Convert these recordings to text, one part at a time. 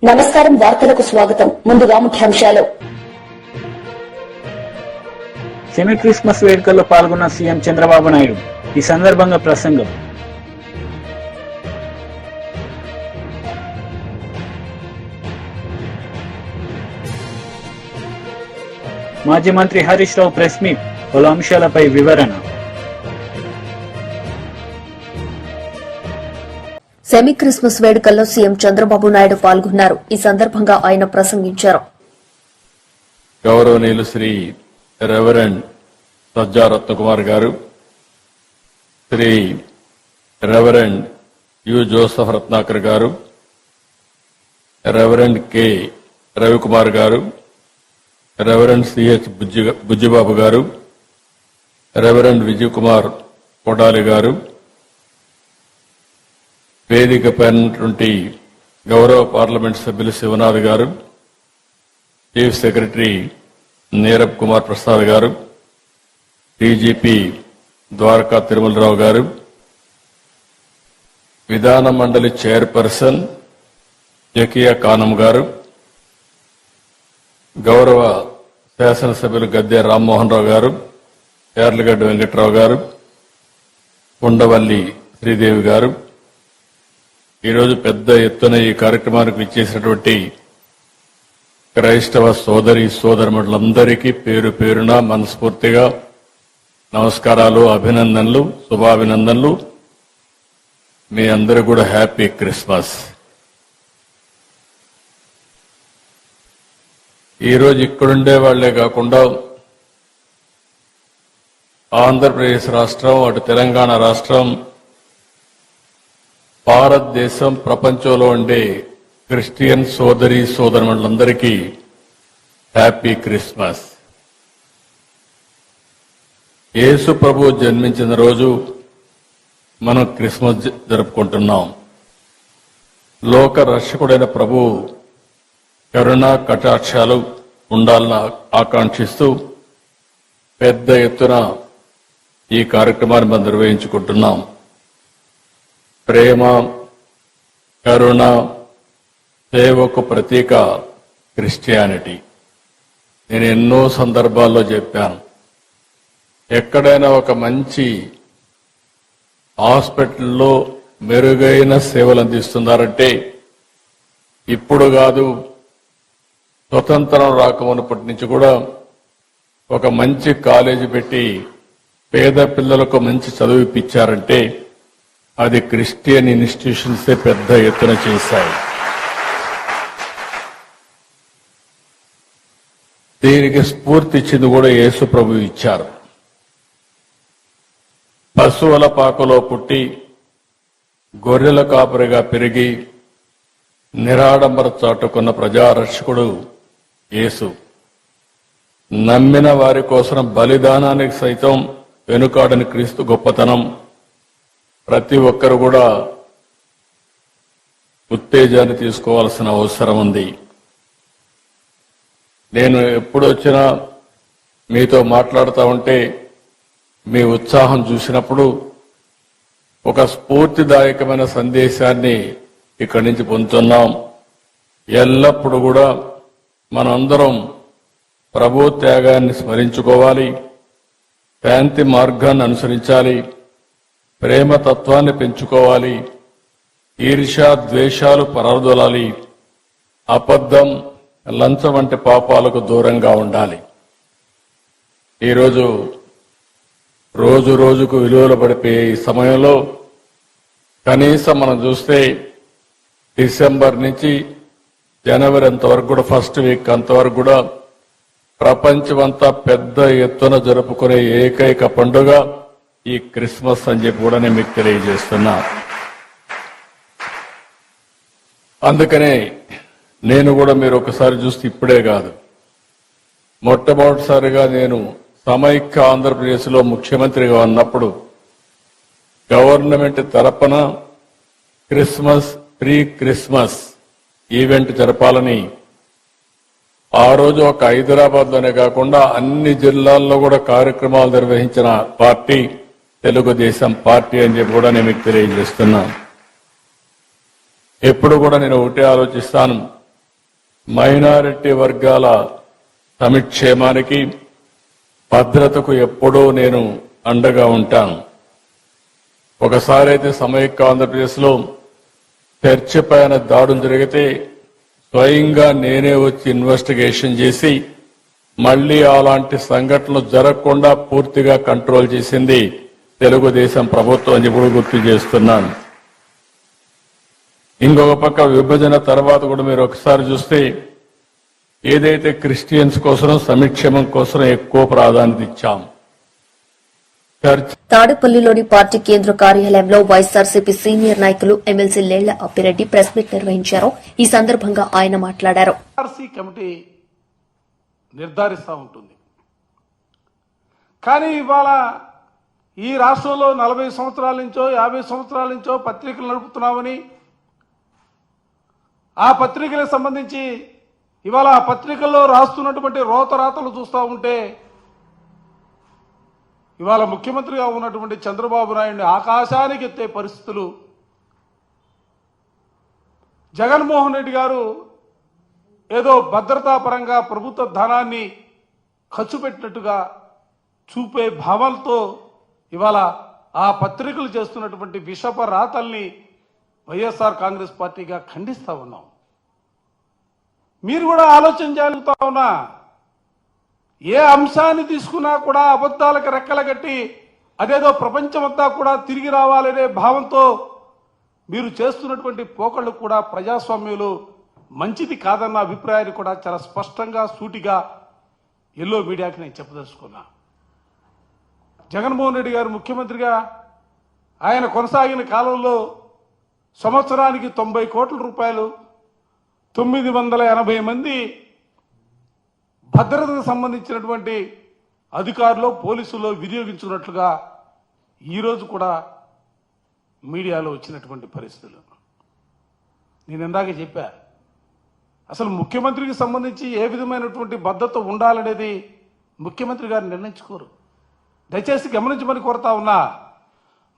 నమస్కారం, వార్తలకు స్వాగతం. ముందుగా ముఖ్యాంశాలు. సెమీ క్రిస్మస్ వేడుకల్లో పాల్గొన్న సీఎం చంద్రబాబు నాయుడు. ఈ సందర్భంగా ప్రసంగం. మాజీ మంత్రి హరీష్ రావు ప్రెస్ మీట్, పలు అంశాలపై వివరణ. సెమీ క్రిస్మస్ వేడుకల్లో సీఎం చంద్రబాబు నాయుడు పాల్గొన్నారు. ఈ సందర్భంగా ఆయన ప్రసంగించారు. గౌరవనీయులు Shri reverend Sajja Ratnakumar garu, Shri reverend U Joseph Ratnakar garu, reverend K Ravikumar గారు, రెవరెండ్ సిహెచ్ బుజ్జిబాబు గారు, రెవరెండ్ విజయ్ కుమార్ కొడాలి గారు, వేదికపై ఉన్నటువంటి గౌరవ పార్లమెంట్ సభ్యులు శివనాథ్ గారు, చీఫ్ సెక్రటరీ నీరబ్ కుమార్ ప్రసాద్ గారు, డీజీపీ ద్వారకా తిరుమలరావు గారు, విధాన మండలి చైర్పర్సన్ జకియా కానం గారు, గౌరవ శాసనసభ్యులు గద్దె రామ్మోహన్ రావు గారు, యార్లగడ్డ వెంకట్రావు గారు, ఉండవల్లి శ్రీదేవి గారు, ఈరోజు పెద్ద ఎత్తున ఈ కార్యక్రమానికి విచ్చేసినటువంటి క్రైస్తవ సోదరి సోదరులందరికీ పేరు పేరున మనస్ఫూర్తిగా నమస్కారాలు, అభినందనలు, శుభాభినందనలు. మీ అందరూ కూడా హ్యాపీ క్రిస్మస్. ఈరోజు ఇక్కడుండే వాళ్లే కాకుండా ఆంధ్రప్రదేశ్ రాష్ట్రం, అటు తెలంగాణ రాష్ట్రం, భారతదేశం, ప్రపంచంలో ఉండే క్రిస్టియన్ సోదరి సోదరులందరికీ హ్యాపీ క్రిస్మస్. యేసు ప్రభు జన్మించిన రోజు మనం క్రిస్మస్ జరుపుకుంటున్నాం. లోక రక్షకుడైన ప్రభు కరుణా కటాక్షాలు ఉండాలని ఆకాంక్షిస్తూ పెద్ద ఎత్తున ఈ కార్యక్రమాన్ని మనం నిర్వహించుకుంటున్నాం. ప్రేమ, కరుణ, సేవకు ప్రతీక క్రిస్టియానిటీ. నేను ఎన్నో సందర్భాల్లో చెప్పాను, ఎక్కడైనా ఒక మంచి హాస్పిటల్లో మెరుగైన సేవలు అందిస్తున్నారంటే ఇప్పుడు కాదు, స్వతంత్రం రాకమునప్పటి నుంచి కూడా ఒక మంచి కాలేజీ పెట్టి పేద పిల్లలకు మంచి చదువు ఇప్పించారంటే అది క్రిస్టియన్ ఇన్స్టిట్యూషన్సే పెద్ద ఎత్తున చేశాయి. దీనికి స్ఫూర్తి ఇచ్చింది కూడా యేసు ప్రభు ఇచ్చారు. పశువుల పాకలో పుట్టి గొర్రెల కాపరిగా పెరిగి నిరాడంబర చాటుకున్న ప్రజారక్షకుడు యేసు. నమ్మిన వారి కోసం బలిదానానికి సైతం వెనుకాడని క్రీస్తు గొప్పతనం ప్రతి ఒక్కరు కూడా ఉత్తేజాన్ని తీసుకోవాల్సిన అవసరం ఉంది. నేను ఎప్పుడొచ్చినా మీతో మాట్లాడుతూ ఉంటే మీ ఉత్సాహం చూసినప్పుడు ఒక స్ఫూర్తిదాయకమైన సందేశాన్ని ఇక్కడి నుంచి పొందుతున్నాం. ఎల్లప్పుడూ కూడా మనందరం ప్రభు త్యాగాన్ని స్మరించుకోవాలి, శాంతి మార్గాన్ని అనుసరించాలి, ప్రేమతత్వాన్ని పెంచుకోవాలి, ఈర్ష్య ద్వేషాలు పరారదోలాలి, అబద్ధం, లంచం వంటి పాపాలకు దూరంగా ఉండాలి. ఈరోజు రోజు రోజుకు విలువలు పడిపోయే ఈ సమయంలో కనీసం మనం చూస్తే డిసెంబర్ నుంచి జనవరి అంతవరకు కూడా, ఫస్ట్ వీక్ అంతవరకు కూడా ప్రపంచమంతా పెద్ద ఎత్తున జరుపుకునే ఏకైక పండుగ ఈ క్రిస్మస్ అని చెప్పి కూడా నేను మీకు తెలియజేస్తున్నా. అందుకనే నేను కూడా మీరు ఒకసారి చూస్తే ఇప్పుడే కాదు, మొట్టమొదటిసారిగా నేను సమైక్య ఆంధ్రప్రదేశ్లో ముఖ్యమంత్రిగా ఉన్నప్పుడు గవర్నమెంట్ తరపున క్రిస్మస్, ప్రీ క్రిస్మస్ ఈవెంట్ జరపాలని ఆ రోజు ఒక హైదరాబాద్లోనే కాకుండా అన్ని జిల్లాల్లో కూడా కార్యక్రమాలు నిర్వహించిన పార్టీ తెలుగుదేశం పార్టీ అని చెప్పి కూడా నేను మీకు తెలియజేస్తున్నాను. ఎప్పుడు కూడా నేను ఒకటే ఆలోచిస్తాను, మైనారిటీ వర్గాల సమిక్షేమానికి భద్రతకు ఎప్పుడూ నేను అండగా ఉంటాను. ఒకసారి అయితే సమైక్య ఆంధ్రప్రదేశ్లో చర్చ్ పైన దాడులు జరిగితే స్వయంగా నేనే వచ్చి ఇన్వెస్టిగేషన్ చేసి మళ్లీ అలాంటి సంఘటనలు జరగకుండా పూర్తిగా కంట్రోల్ చేసింది తెలుగుదేశం ప్రభుత్వం అని ఇప్పుడు గుర్తు చేస్తున్నాను. ఇంకొక పక్క విభజన తర్వాత కూడా మీరు ఒకసారి చూస్తే ఏదైతే క్రిస్టియన్స్ కోసం సంక్షేమం కోసం ఎక్కువ ప్రాధాన్యత ఇచ్చాం. చర్చ్ తాడేపల్లిలోని పార్టీ కేంద్ర కార్యాలయంలో వైఎస్సార్సీపీ సీనియర్ నాయకులు MLC Lella Appireddy press meet నిర్వహించారు. ఈ సందర్భంగా ఆయన మాట్లాడారు. ఆర్సీ కమిటీ నిర్ధారిస్తూ ఉంటుంది. కానీ ఇవాళ ఈ రాష్ట్రంలో 40 సంవత్సరాల నుంచో 50 సంవత్సరాల నుంచో పత్రికలు నడుపుతున్నామని, ఆ పత్రికలకు సంబంధించి ఇవాళ ఆ పత్రికల్లో రాస్తున్నటువంటి రోతరాతలు చూస్తూ ఉంటే ఇవాళ ముఖ్యమంత్రిగా ఉన్నటువంటి చంద్రబాబు నాయుడిని ఆకాశానికి ఎత్తే పరిస్థితులు, జగన్మోహన్ రెడ్డి గారు ఏదో భద్రతా పరంగా ప్రభుత్వ ధనాన్ని ఖర్చు పెట్టినట్టుగా చూపే భావాలతో ఇవాళ ఆ పత్రికలు చేస్తున్నటువంటి విషప రాతల్ని వైఎస్ఆర్ కాంగ్రెస్ పార్టీగా ఖండిస్తా ఉన్నాం. మీరు కూడా ఆలోచన జరుగుతా ఉన్నా, ఏ అంశాన్ని తీసుకున్నా కూడా అబద్ధాలకు రెక్కలు కట్టి అదేదో ప్రపంచమంతా కూడా తిరిగి రావాలనే భావంతో మీరు చేస్తున్నటువంటి పోకళ్ళు కూడా ప్రజాస్వామ్యంలో మంచిది కాదన్న అభిప్రాయాన్ని కూడా చాలా స్పష్టంగా సూటిగా ఎల్లో మీడియాకి నేను చెప్పదలుచుకున్నా. జగన్మోహన్ రెడ్డి గారు ముఖ్యమంత్రిగా ఆయన కొనసాగిన కాలంలో సంవత్సరానికి 90 కోట్ల రూపాయలు 980 మంది భద్రతకు సంబంధించినటువంటి అధికారులు పోలీసులు వినియోగించున్నట్లుగా ఈరోజు కూడా మీడియాలో వచ్చినటువంటి పరిస్థితులు. నేను ఇందాక చెప్పా, అసలు ముఖ్యమంత్రికి సంబంధించి ఏ విధమైనటువంటి భద్రత ఉండాలనేది ముఖ్యమంత్రి గారు నిర్ణయించుకోరు. దయచేసి గమనించమని కోరుతా ఉన్నా,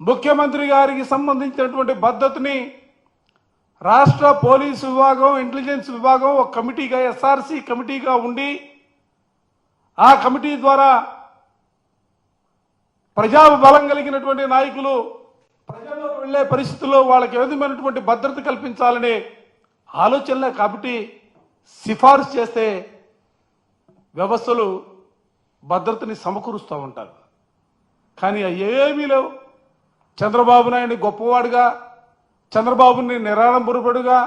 ముఖ్యమంత్రి గారికి సంబంధించినటువంటి భద్రతని రాష్ట్ర పోలీసు విభాగం, ఇంటెలిజెన్స్ విభాగం ఒక కమిటీగా ఎస్ఆర్సీ కమిటీగా ఉండి ఆ కమిటీ ద్వారా ప్రజాబలం కలిగినటువంటి నాయకులు ప్రజల్లోకి వెళ్లే పరిస్థితుల్లో వాళ్ళకి ఏ విధమైనటువంటి భద్రత కల్పించాలనే ఆలోచనలే కాబట్టి సిఫార్సు చేస్తే వ్యవస్థలు భద్రతని సమకూరుస్తూ ఉంటారు. కానీ ఏమీ లేవు. చంద్రబాబు నాయుడిని గొప్పవాడుగా, చంద్రబాబుని నిరాడంబరుడుగా,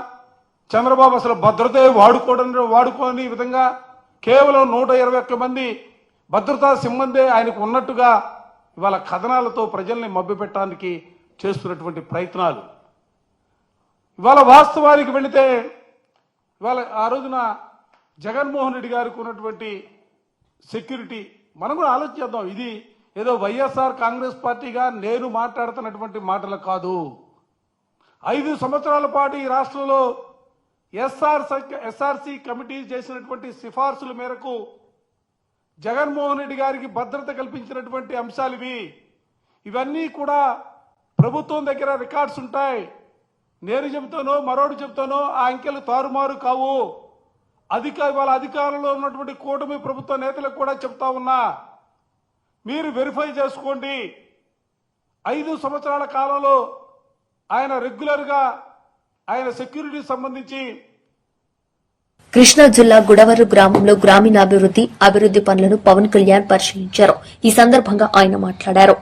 చంద్రబాబు అసలు భద్రతే వాడుకోని విధంగా కేవలం 121 మంది భద్రతా సిబ్బంది ఆయనకు ఉన్నట్టుగా ఇవాళ కథనాలతో ప్రజల్ని మభ్యపెట్టడానికి చేస్తున్నటువంటి ప్రయత్నాలు. ఇవాళ వాస్తవానికి వెళితే ఇవాళ ఆ రోజున జగన్మోహన్ రెడ్డి గారికి ఉన్నటువంటి సెక్యూరిటీ మనం కూడా ఆలోచిద్దాం. ఇది ఏదో వైఎస్ఆర్ కాంగ్రెస్ పార్టీగా నేను మాట్లాడుతున్నటువంటి మాటలు కాదు. 5 సంవత్సరాల పాటు ఈ రాష్ట్రంలో ఎస్ఆర్సీ కమిటీ చేసినటువంటి సిఫార్సుల మేరకు జగన్మోహన్ రెడ్డి గారికి భద్రత కల్పించినటువంటి అంశాలు ఇవన్నీ కూడా ప్రభుత్వం దగ్గర రికార్డ్స్ ఉంటాయి. నేను చెబుతానో మరోడు చెబుతానో ఆ అంకెలు తారుమారు కావు. వాళ్ళ అధికారంలో ఉన్నటువంటి కూటమి ప్రభుత్వ నేతలకు కూడా చెప్తా ఉన్నా, మీరు వెరిఫై చేసుకోండి. 5 సంవత్సరాల కాలంలో ఆయన రెగ్యులర్గా ఆయన సెక్యూరిటీ సంబంధించి కృష్ణా జిల్లా గుడవరు గ్రామంలో అభివృద్ది పనులను పవన్ కళ్యాణ్ పరిశీలించారు. ఈ సందర్భంగా ఆయన మాట్లాడారు.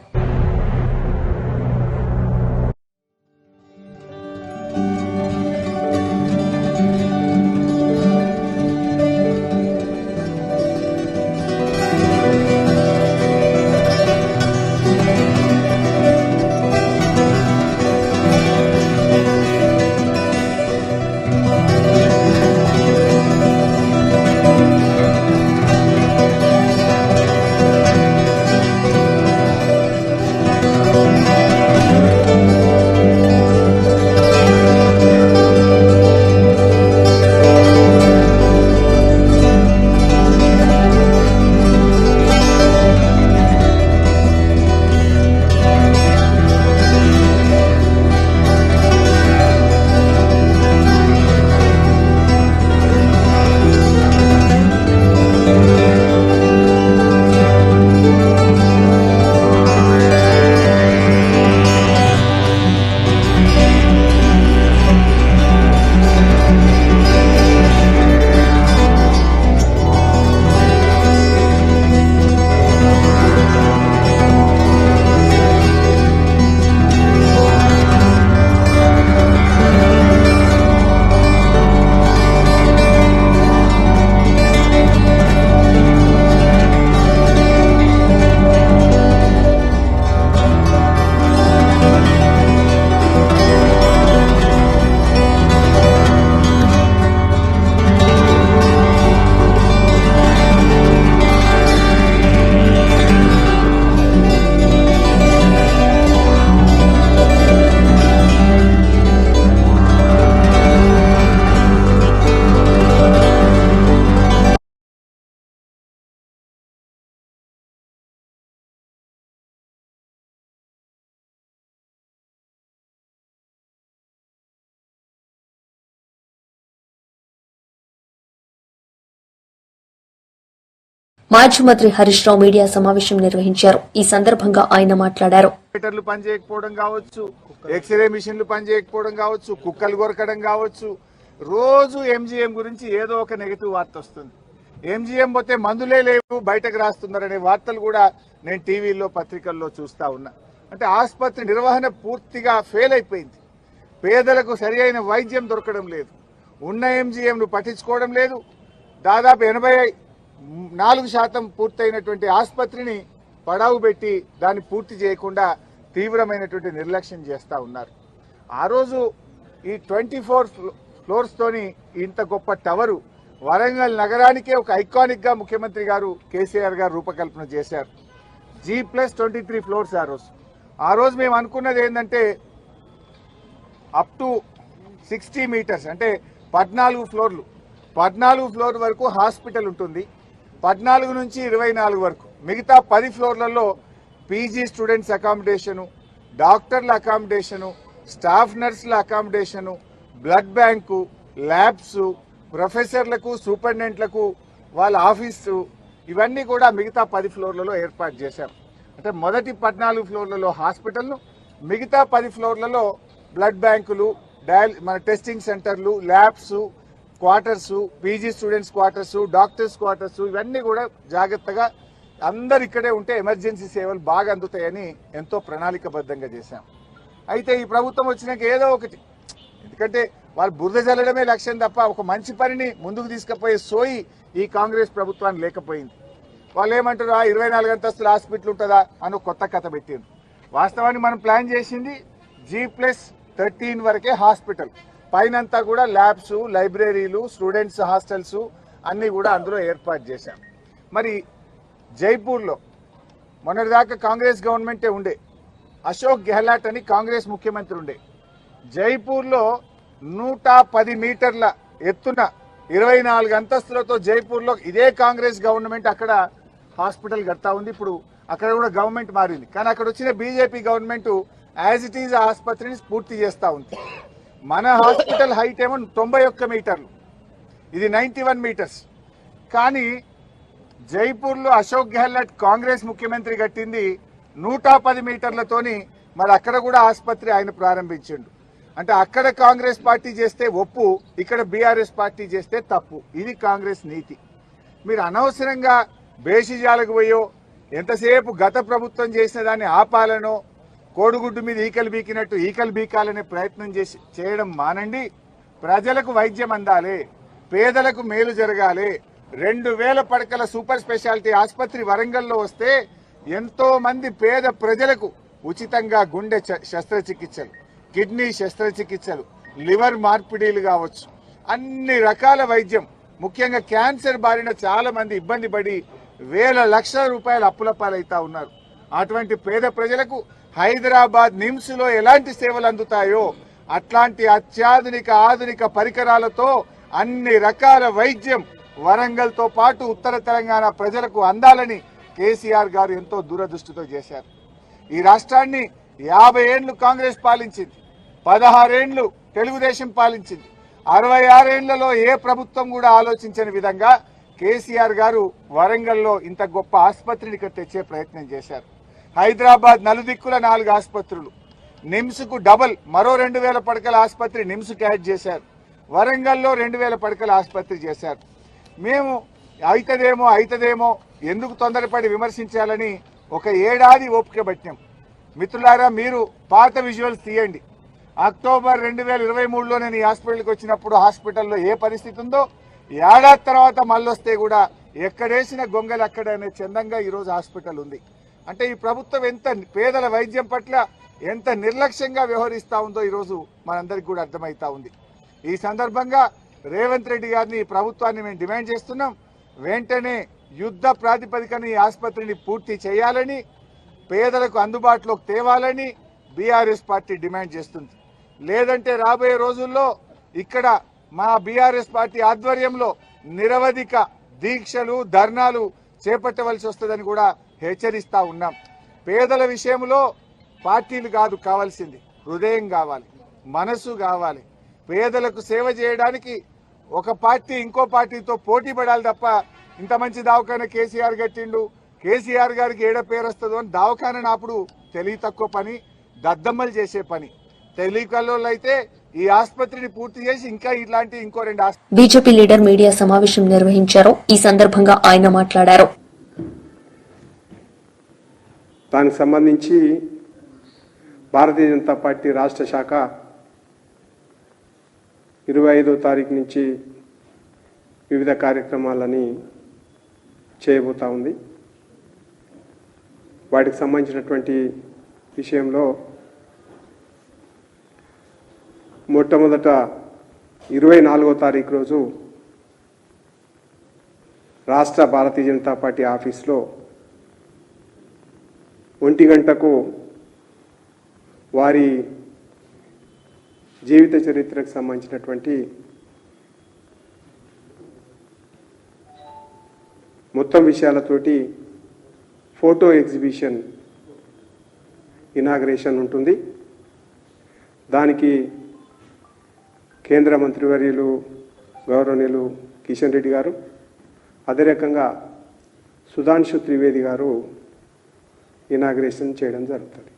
మాజీ మంత్రి హరీష్ రావు మీడియా సమావేశం నిర్వహించారు. ఈ సందర్భంగా ఆయన మాట్లాడారు. మీటర్లు పనిచేయకపోవడం కావచ్చు, ఎక్స్రే మిషన్లు పనిచేయకపోవడం కావచ్చు, కుక్కలు కొరకడం కావచ్చు, రోజు ఎంజీఎం గురించి ఏదో ఒక నెగటివ్ వార్త వస్తుంది. ఎంజీఎం పోతే మందులే లేవు బయటకు రాస్తున్నారనే వార్తలు కూడా నేను టీవీలో పత్రికల్లో చూస్తా ఉన్నా. అంటే ఆసుపత్రి నిర్వహణ పూర్తిగా ఫెయిల్ అయిపోయింది. పేదలకు సరి అయిన వైద్యం దొరకడం లేదు. ఉన్న ఎంజీఎంను పట్టించుకోవడం లేదు. దాదాపు 84% పూర్తయినటువంటి ఆసుపత్రిని పడావు పెట్టి దాన్ని పూర్తి చేయకుండా తీవ్రమైనటువంటి నిర్లక్ష్యం చేస్తా ఉన్నారు. ఆ రోజు ఈ 24 ఫ్లోర్స్ తోని ఇంత గొప్ప టవరు వరంగల్ నగరానికే ఒక ఐకానిక్ గా ముఖ్యమంత్రి గారు కేసీఆర్ గారు రూపకల్పన చేశారు. G+23 ఫ్లోర్స్ ఆ రోజు మేము అనుకున్నది ఏంటంటే అప్ టు 60 మీటర్స్ అంటే 14 ఫ్లోర్లు, 14 ఫ్లోర్ వరకు హాస్పిటల్ ఉంటుంది. 14 నుంచి 24 వరకు మిగతా 10 ఫ్లోర్లలో పీజీ స్టూడెంట్స్ అకామిడేషను, డాక్టర్ల అకామిడేషను, స్టాఫ్ నర్సుల అకామిడేషను, బ్లడ్ బ్యాంకు, ల్యాబ్స్, ప్రొఫెసర్లకు, సూపరింటెండెంట్లకు వాళ్ళ ఆఫీసు, ఇవన్నీ కూడా మిగతా 10 ఫ్లోర్లలో ఏర్పాటు చేశాం. అంటే మొదటి 14 ఫ్లోర్లలో హాస్పిటల్ను, మిగతా 10 ఫ్లోర్లలో బ్లడ్ బ్యాంకులు, మన టెస్టింగ్ సెంటర్లు, labs, quarters, PG students quarters, doctors quarters, ఇవన్నీ కూడా జాగ్రత్తగా అందరు ఇక్కడే ఉంటే ఎమర్జెన్సీ సేవలు బాగా అందుతాయని ఎంతో ప్రణాళికబద్ధంగా చేశాం. అయితే ఈ ప్రభుత్వం వచ్చినాక ఏదో ఒకటి, ఎందుకంటే వాళ్ళు బురద జల్లడమే లక్ష్యం తప్ప ఒక మంచి పనిని ముందుకు తీసుకుపోయే సోయి ఈ కాంగ్రెస్ ప్రభుత్వానికి లేకపోయింది. వాళ్ళు ఏమంటారు, 24 అంతస్తుల హాస్పిటల్ ఉంటుందా అని కొత్త కథ పెట్టారు. వాస్తవానికి మనం ప్లాన్ చేసింది G+13 వరకే హాస్పిటల్, పైనంతా కూడా ల్యాబ్స్, లైబ్రరీలు, స్టూడెంట్స్ హాస్టల్స్ అన్నీ కూడా అందులో ఏర్పాటు చేశాం. మరి జైపూర్లో మొన్నటిదాకా కాంగ్రెస్ గవర్నమెంటే ఉండే, అశోక్ గెహ్లాట్ అని కాంగ్రెస్ ముఖ్యమంత్రి ఉండే. జైపూర్లో 110 మీటర్ల ఎత్తున 24 అంతస్తులతో జైపూర్లో ఇదే కాంగ్రెస్ గవర్నమెంట్ అక్కడ హాస్పిటల్ కడతా ఉంది. ఇప్పుడు అక్కడ కూడా గవర్నమెంట్ మారింది, కానీ అక్కడ వచ్చిన BJP government as it is ఆసుపత్రిని పూర్తి చేస్తూ ఉంది. మన హాస్పిటల్ హైట్ ఏమో 91 మీటర్లు, ఇది 91 మీటర్స్. కానీ జైపూర్లో అశోక్ గెహ్లాట్ కాంగ్రెస్ ముఖ్యమంత్రి కట్టింది 110 మీటర్లతోని. మరి అక్కడ కూడా ఆసుపత్రి ఆయన ప్రారంభించిండు. అంటే అక్కడ కాంగ్రెస్ పార్టీ చేస్తే ఒప్పు, ఇక్కడ బీఆర్ఎస్ పార్టీ చేస్తే తప్పు. ఇది కాంగ్రెస్ నీతి. మీరు అనవసరంగా బేషిజాలకు పోయో ఎంతసేపు గత ప్రభుత్వం చేసిన దాన్ని ఆపాలనో, కోడిగుడ్డు మీద ఈకలు బీకినట్టు ఈకలు బీకాలనే ప్రయత్నం చేయడం మానండి. ప్రజలకు వైద్యం అందాలి, పేదలకు మేలు జరగాలి. 2000 పడకల సూపర్ స్పెషాలిటీ ఆసుపత్రి వరంగల్లో వస్తే ఎంతో మంది పేద ప్రజలకు ఉచితంగా గుండె శస్త్రచికిత్సలు, కిడ్నీ శస్త్రచికిత్సలు, లివర్ మార్పిడీలు కావచ్చు, అన్ని రకాల వైద్యం, ముఖ్యంగా క్యాన్సర్ బారిన చాలా మంది ఇబ్బంది పడి వేల లక్షల రూపాయల అప్పుల పాలైతా ఉన్నారు. అటువంటి పేద ప్రజలకు హైదరాబాద్ నిమ్స్ లో ఎలాంటి సేవలు అందుతాయో అట్లాంటి అత్యాధునిక ఆధునిక పరికరాలతో అన్ని రకాల వైద్యం వరంగల్ తో పాటు ఉత్తర తెలంగాణ ప్రజలకు అందాలని కేసీఆర్ గారు ఎంతో దూరదృష్టితో చేశారు. ఈ రాష్ట్రాన్ని 50 ఏళ్లు కాంగ్రెస్ పాలించింది, 16 ఏళ్లు తెలుగుదేశం పాలించింది. 66 ఏళ్లలో ఏ ప్రభుత్వం కూడా ఆలోచించని విధంగా కేసీఆర్ గారు వరంగల్లో ఇంత గొప్ప ఆసుపత్రిని ఇక్కడ తెచ్చే ప్రయత్నం చేశారు. హైదరాబాద్ నలుదిక్కుల 4 ఆసుపత్రులు, నిమ్స్ కు డబల్ మరో 2000 పడకల ఆసుపత్రి నిమ్స్ కి యాడ్ చేశారు. వరంగల్లో 2000 పడకల ఆసుపత్రి చేశారు. మేము అయితదేమో ఎందుకు తొందరపడి విమర్శించాలని ఒక ఏడాది ఓపిక పట్టినాం. మిత్రులారా, మీరు పాత విజువల్స్ తీయండి. అక్టోబర్ 2023లో నేను ఈ హాస్పిటల్కి వచ్చినప్పుడు హాస్పిటల్లో ఏ పరిస్థితి ఉందో, ఏడాది తర్వాత మళ్ళొస్తే కూడా ఎక్కడేసిన గొంగలు అక్కడ అనే చందంగా ఈరోజు హాస్పిటల్ ఉంది. అంటే ఈ ప్రభుత్వం ఎంత పేదల వైద్యం పట్ల ఎంత నిర్లక్ష్యంగా వ్యవహరిస్తా ఉందో ఈరోజు మనందరికీ కూడా అర్థమవుతా ఉంది. ఈ సందర్భంగా రేవంత్ రెడ్డి గారిని, ఈ ప్రభుత్వాన్ని మేము డిమాండ్ చేస్తున్నాం. వెంటనే యుద్ధ ప్రాతిపదికన ఈ ఆసుపత్రిని పూర్తి చేయాలని, పేదలకు అందుబాటులోకి తేవాలని బీఆర్ఎస్ పార్టీ డిమాండ్ చేస్తుంది. లేదంటే రాబోయే రోజుల్లో ఇక్కడ మా బీఆర్ఎస్ పార్టీ ఆధ్వర్యంలో నిరవధిక దీక్షలు, ధర్నాలు చేపట్టవలసి వస్తుందని కూడా హెచ్చరిస్తా ఉన్నాం. పేదల విషయంలో పార్టీలు కాదు కావాల్సింది, హృదయం కావాలి, మనసు కావాలి. పేదలకు సేవ చేయడానికి ఒక పార్టీ ఇంకో పార్టీతో పోటీ పడాలి తప్ప ఇంత మంచి దవాఖాన కేసీఆర్ కట్టిండు, కేసీఆర్ గారికి ఏడ పేరు వస్తుందో అని దవాఖాన నాపుడు తెలివి తక్కువ పని, దద్దమ్మలు చేసే పని. తెలివికల్లోళ్ళు అయితే ఈ ఆసుపత్రిని పూర్తి చేసి ఇంకా ఇట్లాంటి ఇంకో 2 బీజేపీ లీడర్ మీడియా సమావేశం నిర్వహించారు. ఈ సందర్భంగా ఆయన మాట్లాడారు. దానికి సంబంధించి భారతీయ జనతా పార్టీ రాష్ట్ర శాఖ 25వ తారీఖు నుంచి వివిధ కార్యక్రమాలని చేయబోతా ఉంది. వాటికి సంబంధించినటువంటి విషయంలో మొట్టమొదట 24వ తారీఖు రోజు రాష్ట్ర భారతీయ జనతా పార్టీ ఆఫీస్లో 1 గంటకు వారి జీవిత చరిత్రకు సంబంధించినటువంటి మొత్తం విషయాలతోటి ఫోటో ఎగ్జిబిషన్ ఇనాగ్రేషన్ ఉంటుంది. దానికి కేంద్ర మంత్రివర్యులు గౌరవనీయులు కిషన్ రెడ్డి గారు, అదే రకంగా సుధాంశు త్రివేది గారు ఇనాగ్రేషన్ చేయడం జరుగుతుంది.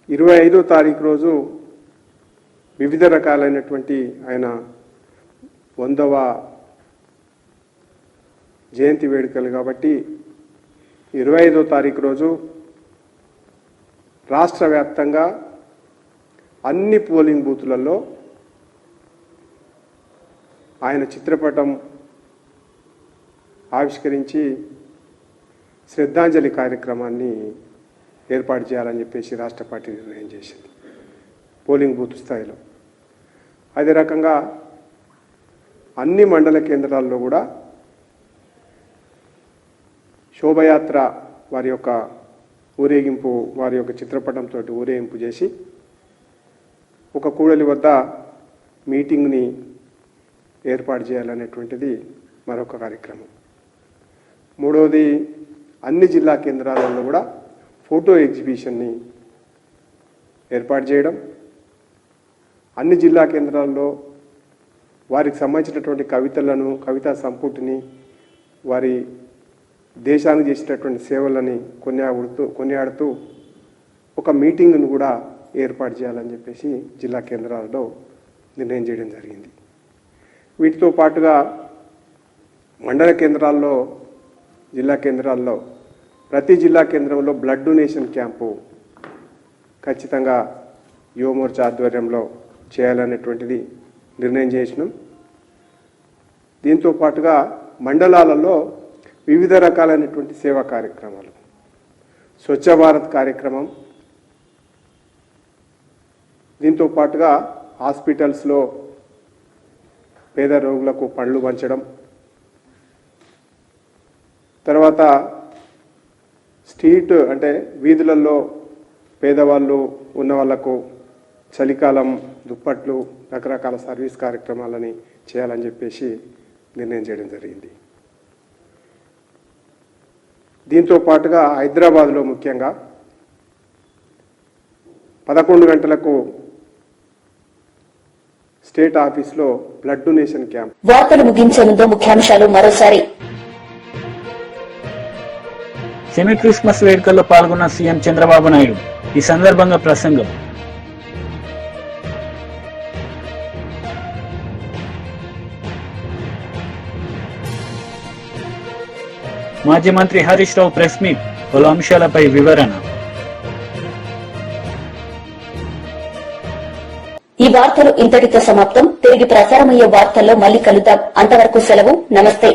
25వ తారీఖు రోజు వివిధ రకాలైనటువంటి ఆయన 100వ జయంతి వేడుకలు కాబట్టి 25వ తారీఖు రోజు రాష్ట్ర వ్యాప్తంగా అన్ని పోలింగ్ బూతులలో ఆయన చిత్రపటం ఆవిష్కరించి శ్రద్ధాంజలి కార్యక్రమాన్ని ఏర్పాటు చేయాలని చెప్పేసి రాష్ట్ర పార్టీ నిర్ణయం చేసింది పోలింగ్ బూత్ స్థాయిలో. అదే రకంగా అన్ని మండల కేంద్రాల్లో కూడా శోభయాత్ర వారి యొక్క ఊరేగింపు, వారి యొక్క చిత్రపటంతో ఊరేగింపు చేసి ఒక కూడలి వద్ద మీటింగ్ని ఏర్పాటు చేయాలనేటువంటిది మరొక కార్యక్రమం. మూడవది అన్ని జిల్లా కేంద్రాలలో కూడా ఫోటో ఎగ్జిబిషన్ని ఏర్పాటు చేయడం, అన్ని జిల్లా కేంద్రాల్లో వారికి సంబంధించినటువంటి కవితలను, కవితా సంపుటిని, వారి దేశానికి చేసినటువంటి సేవలని కొనియాడుతూ ఒక మీటింగ్ను కూడా ఏర్పాటు చేయాలని చెప్పేసి జిల్లా కేంద్రాలలో నిర్ణయం చేయడం జరిగింది. వీటితో పాటుగా మండల కేంద్రాల్లో, జిల్లా కేంద్రాల్లో ప్రతి జిల్లా కేంద్రంలో బ్లడ్ డొనేషన్ క్యాంపు ఖచ్చితంగా యువమోర్చా ఆధ్వర్యంలో చేయాలనేటువంటిది నిర్ణయం చేసినాం. దీంతో పాటుగా మండలాలలో వివిధ రకాలైనటువంటి సేవా కార్యక్రమాలు, స్వచ్ఛ భారత్ కార్యక్రమం, దీంతో పాటుగా హాస్పిటల్స్లో పేద రోగులకు పండ్లు పంచడం, తర్వాత స్ట్రీట్ అంటే వీధులలో పేదవాళ్ళు ఉన్న వాళ్లకు చలికాలం దుప్పట్లు, రకరకాల సర్వీస్ కార్యక్రమాలని చేయాలని చెప్పేసి నిర్ణయం చేయడం జరిగింది. దీంతో పాటుగా హైదరాబాద్లో ముఖ్యంగా 11 గంటలకు స్టేట్ ఆఫీస్లో బ్లడ్ డొనేషన్ క్యాంప్. వార్తలు ముగించే ముందు ముఖ్యాంశాలు మరోసారి. సెమీ క్రిస్మస్ వేడుకల్లో పాల్గొన్న సీఎం చంద్రబాబు నాయుడు. ఈ సందర్భంగా ప్రసంగం. మాజీ మంత్రి హరీష్ రావు ప్రెస్ మీట్, పలు అంశాలపై వివరణ. ఈ వార్తలు ఇంతటితో సమాప్తం. తిరిగి ప్రసారమయ్యే వార్తల్లో మళ్ళీ కలుద్దాం. అంతవరకు సెలవు. నమస్తే.